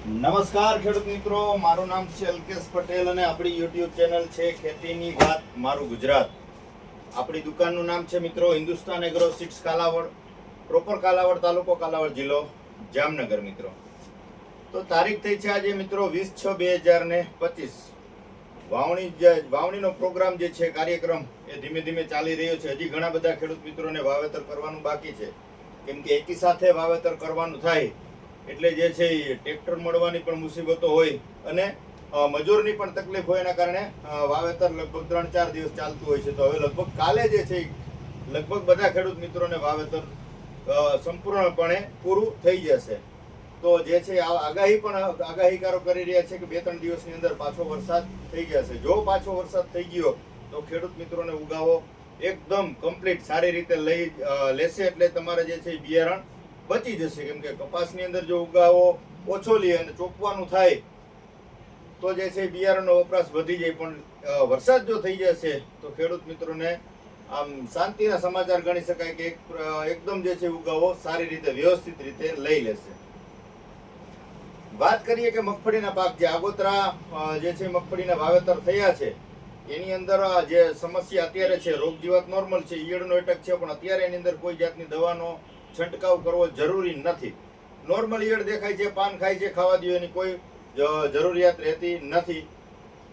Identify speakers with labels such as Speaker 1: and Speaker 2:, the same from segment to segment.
Speaker 1: નમસ્કાર ખેડૂત મિત્રો, મારું નામ છે અલ્કેશ પટેલ અને આપણી યુટ્યુબ ચેનલ છે ખેતીની વાત મારું ગુજરાત. આપણી દુકાનનું નામ છે મિત્રો Hindustan agro seeds Kalawad, proper Kalawad તાલુકો, કાલાવડ જિલ્લો, જામનગર. મિત્રો તો તારીખ થઈ છે આજે મિત્રો 20/6/2025. વાવણીનો પ્રોગ્રામ જે છે, કાર્યક્રમ એ ધીમે ધીમે ચાલી રહ્યો છે. હજી ઘણા બધા ખેડૂત મિત્રોને વાવેતર કરવાનું બાકી છે, કેમ કે એકી સાથે વાવેતર કરવાનું થાય એટલે જે છે એ ટ્રેક્ટર મળવાની પણ મુસીબતો હોય અને મજૂરની પણ તકલીફ હોય. એના કારણે વાવેતર લગભગ 3-4 દિવસ ચાલતું હોય છે. તો હવે લગભગ કાલે જે છે લગભગ બધા ખેડૂત મિત્રોને વાવેતર સંપૂર્ણપણે પૂરું થઈ જશે. તો જે છે આગાહીકારો કરી રહ્યા છે કે 2-3 દિવસની અંદર પાછો વરસાદ થઈ જશે. જો પાછો વરસાદ થઈ ગયો તો ખેડૂત મિત્રોને ઉગાવો એકદમ કમ્પ્લીટ સારી રીતે લેશે. એટલે તમારે જે છે બિયારણ બચી જશે, કેમ કે કપાસની અંદર જો ઉગાવો ઓછો લે અને ચોપવાનું થાય તો જે છે બિયારણનો વપરાશ વધી જાય. પણ વરસાદ જો થઈ જશે તો ખેડૂત મિત્રોને આમ શાંતિના સમાચાર ગણી શકાય કે એકદમ જે છે ઉગાવો સારી રીતે વ્યવસ્થિત રીતે લઈ લેશે. વાત કરીએ કે મગફળીના પાક જે આગોતરા જે છે મગફળીના વાવેતર થયા છે એની અંદર જે સમસ્યા અત્યારે છે, રોગ જીવાત નોર્મલ છે, ઈયળનો એટેક છે, પણ અત્યારે એની અંદર કોઈ જાતની દવાનો છંટકાવ કરવો જરૂરી નથી. નોર્મલ ઈયળ દેખાય છે, પાન ખાય છે, ખાવા દો, એની કોઈ જરૂરિયાત રહેતી નથી.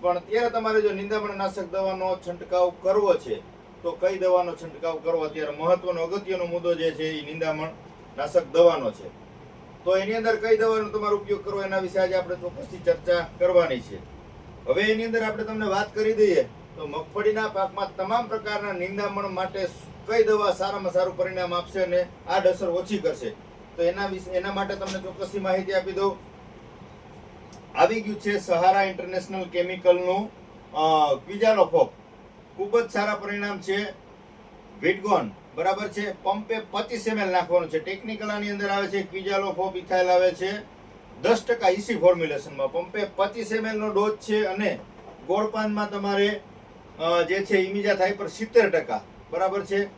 Speaker 1: પણ અત્યારે તમારે જો નિંદામણ નાશક દવાનો છંટકાવ કરવો છે તો કઈ દવાનો છંટકાવ કરવો, અત્યારે મહત્વનો અગત્યનો મુદ્દો જે છે એ નિંદામણ નાશક દવાનો છે. તો એની અંદર કઈ દવાનો તમારો ઉપયોગ કરવો એના વિશે આજે આપણે ચોક્કસથી ચર્ચા કરવાની છે. હવે એની અંદર આપણે તમને વાત કરી દઈએ તો મગફળીના પાકમાં તમામ પ્રકારના નિંદામણ માટે કઈ દવા સારામાં સારું પરિણામ આપશે અને આડઅસર ઓછી કરશે, તો એના માટે તમને ચોક્કસથી માહિતી આપી દઉં. આવી ગયું છે સહારા ઇન્ટરનેશનલ કેમિકલનું ક્વિઝાલોફોપ. ખૂબ જ સારા પરિણામ છે. વિટગોન બરાબર છે, પંપે 25 ml નાખવાનું છે. ટેકનિકલ આની અંદર આવે છે ક્વિઝાલોફોપ ઇથાઇલ આવે છે 10% ઇસી ફોર્મ્યુલેશનમાં. પંપે 25 ml નો ડોઝ છે અને ગોળપાનમાં તમારે જે છે ઇમિજા થાઇપર 70%. બરાબર છે.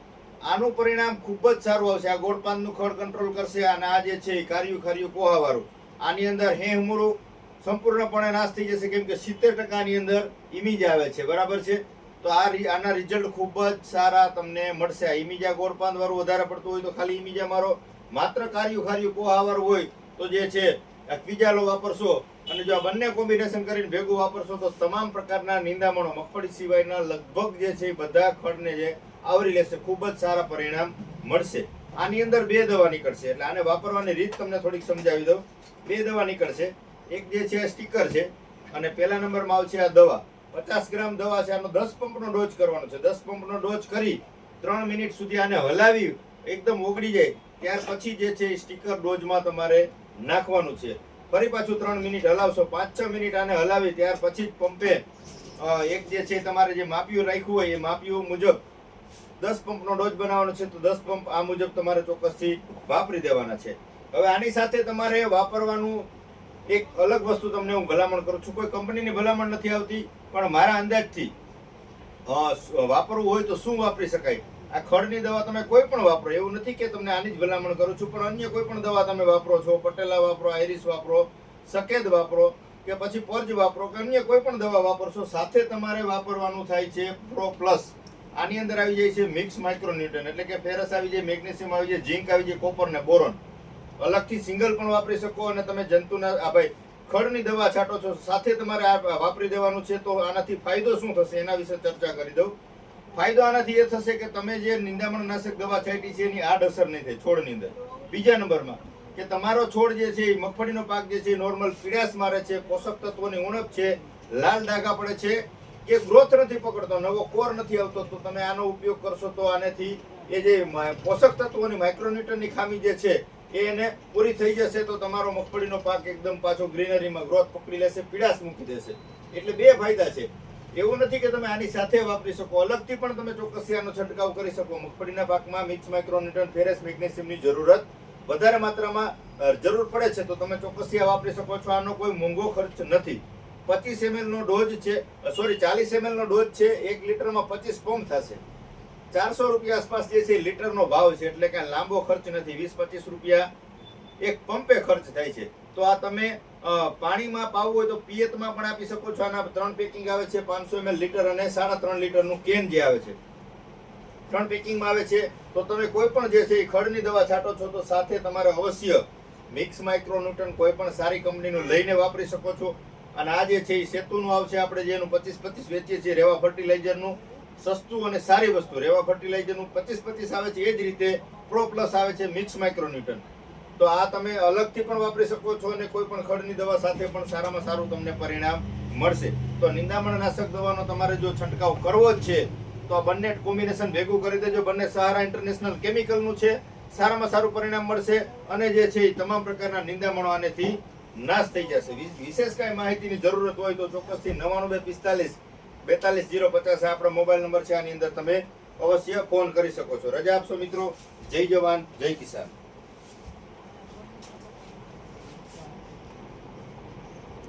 Speaker 1: આનું પરિણામ ખૂબ જ સારું આવશે. આ ગોળપાનનું ખડ કંટ્રોલ કરશે અને આ જે છે કાર્યું કોહાવાળું, આની અંદર હેહમૂળું સંપૂર્ણપણે નાશ થઈ જશે, કેમ કે 70% ની અંદર ઇમિજા આવે છે. બરાબર છે. તો આના રિઝલ્ટ ખૂબ જ સારા તમને મળશે. આ ઇમિજા ગોળપાન વાળું વધારે પડતું હોય તો ખાલી ઇમિજા મારો, માત્ર કાર્યું કોહાવાળું હોય તો જે છે ક્વિઝાલો વાપરશો અને જો આ બંને કોમ્બિનેશન કરીને ભેગું વાપરશો તો તમામ પ્રકારના નિંદામણો મગફળી સિવાયના લગભગ જે છે બધા ખડને જે આવરી લેશે. ખૂબ જ સારા પરિણામ મળશે. આની અંદર 2 દવા નીકળશે, એટલે આને વાપરવાની રીત તમને થોડીક સમજાવી દઉં. 2 દવા નીકળશે. એક જે છે સ્ટીકર છે અને પહેલા નંબરમાં આવશે આ દવા. 50 ગ્રામ દવા છે. આનો 10 પંપનો ડોઝ કરવાનો છે. 10 પંપનો ડોઝ કરી 3 મિનિટ સુધી આને હલાવી એકદમ ઓગળી જાય ત્યાર પછી જે છે સ્ટીકર ડોઝમાં તમારે નાખવાનું છે. ફરી પાછું 3 મિનિટ હલાવશો. 5-6 મિનિટ આને હલાવી ત્યાર પછી જ પંપે એક જે છે તમારે જે માપ્યું રાખ્યું હોય એ માપ્યું મુજબ 10 પંપનો ડોઝ બનાવવાનો છે. તો 10 પંપ આ મુજબ તમારે ચોક્કસથી વાપરી દેવાના છે. હવે આની સાથે તમારે વાપરવાનું એક અલગ વસ્તુ તમને હું ભલામણ કરું છું. કોઈ કંપનીની ભલામણ નથી આવતી, પણ મારા અંદાજથી વાપરવું હોય તો શું વાપરી શકાય. આ ખડની દવા તમે કોઈ પણ વાપરો, એવું નથી કે તમને આની જ ભલામણ કરું છું, પણ અન્ય કોઈ પણ દવા તમે વાપરો છો, પટેલા વાપરો, આઈરિસ વાપરો, સકેદ વાપરો કે પછી પર્જ વાપરો કે અન્ય કોઈ પણ દવા વાપરશો, સાથે તમારે વાપરવાનું થાય છે પ્રો પ્લસ. આની અંદર આવી જાય છે મિક્સ માઇક્રોન્યુટ્રન, એટલે કે ફેરસ આવી જાય, મેગ્નેશિયમ આવી જાય, ઝીંક આવી જાય, કોપર ને બોરોન. અલગથી સિંગલ પણ વાપરી શકો અને તમે જંતુના ખડની દવા છાંટો છો સાથે તમારે આ વાપરી દેવાનું છે. તો આનાથી ફાયદો શું થશે એના વિશે ચર્ચા કરી દઉં. ફાયદો આનાથી એ થશે કે તમે જે નિંદામણ નાશક દવા છાંટી છે એની આડઅસર નહીં થાય છોડની અંદર. બીજા નંબરમાં કે તમારો છોડ જે છે મગફળીનો પાક જે છે નોર્મલ પીડાશ મારે છે, પોષક તત્વોની ઉણપ છે, લાલ ડાઘા પડે છે કે ગ્રોથ નથી પકડતો, નવો કોર નથી આવતો, તો તમે આનો ઉપયોગ કરશો તો આનેથી એ જે પોષક તત્વોની માઇક્રોન્યુટ્રનની ખામી જે છે એને પૂરી થઈ જશે. તો તમારો મગફળીનો પાક એકદમ પાછો ગ્રીનરીમાં ગ્રોથ પકડી લેશે, પીડાશ મૂકી દેશે. એટલે 2 ફાયદા છે. એવું નથી કે તમે આની સાથે વાપરી શકો, અલગથી પણ તમે ચોક્કસ આનો છંટકાવ કરી શકો. મગફળીના પાકમાં મિક્સ માઇક્રોન્યુટ્રન, ફેરસ, મેગ્નેશિયમની જરૂરત વધારે માત્રામાં જરૂર પડે છે, તો તમે ચોક્કસ આ વાપરી શકો છો. આનો કોઈ મોંઘો ખર્ચ નથી. 25 ml નો ડોઝ છે, 40 ml નો ડોઝ છે. 1 લીટરમાં 25 પંપ થશે. 400 રૂપિયા આસપાસ જે છે લીટરનો ભાવ છે, એટલે કે લાંબો ખર્ચ નથી. 20-25 રૂપિયા એક પંપે ખર્ચ થાય છે. તો આ તમે પાણીમાં પાવું હોય તો પિયતમાં પણ આપી શકો છો. આના 3 પેકિંગ આવે છે, 500 ml લીટર અને 3.5 લીટરનું કેન જે આવે છે, 3 પેકિંગમાં આવે છે. તો તમે કોઈ પણ જે છે એ ખડની દવા છાંટો છો તો સાથે તમારે અવશ્ય મિક્સ માઇક્રોન્યુટન કોઈ પણ સારી કંપનીનું લઈને વાપરી શકો છો. અને આ જે છે એ સેતુનું આવશે, આપણે જેનું 25-25 વેચીએ છીએ રેવા ફર્ટિલાઇઝરનું, સસ્તું અને સારી વસ્તુ. રેવા ફર્ટિલાઇઝરનું 25-25 આવે છે, એ જ રીતે પ્રો પ્લસ આવે છે મિક્સ માઇક્રોન્યુટન. તો આ તમે અલગથી પણ વાપરી શકો છો અને કોઈ પણ ખડની દવા સાથે પણ સારામાં સારું તમને પરિણામ મળશે. તો નિંદામણ નાશક દવાનો તમારે જો છંટકાવ કરવો જ છે તો આ બંને કોમ્બિનેશન ભેગું કરી દેજો. બંને સહારા ઇન્ટરનેશનલ કેમિકલનું છે, સારામાં સારું પરિણામ મળશે અને જે છે એ તમામ પ્રકારના નિંદામણો આનેથી નાશ થઈ જશે. વિશેષ કાંઈ માહિતીની જરૂરત હોય તો ચોક્કસથી 9245 42050 આપણો મોબાઈલ નંબર છે, આની અંદર તમે અવશ્ય ફોન કરી શકો છો. રજા આપશો મિત્રો. જય જવાન, જય કિસાન.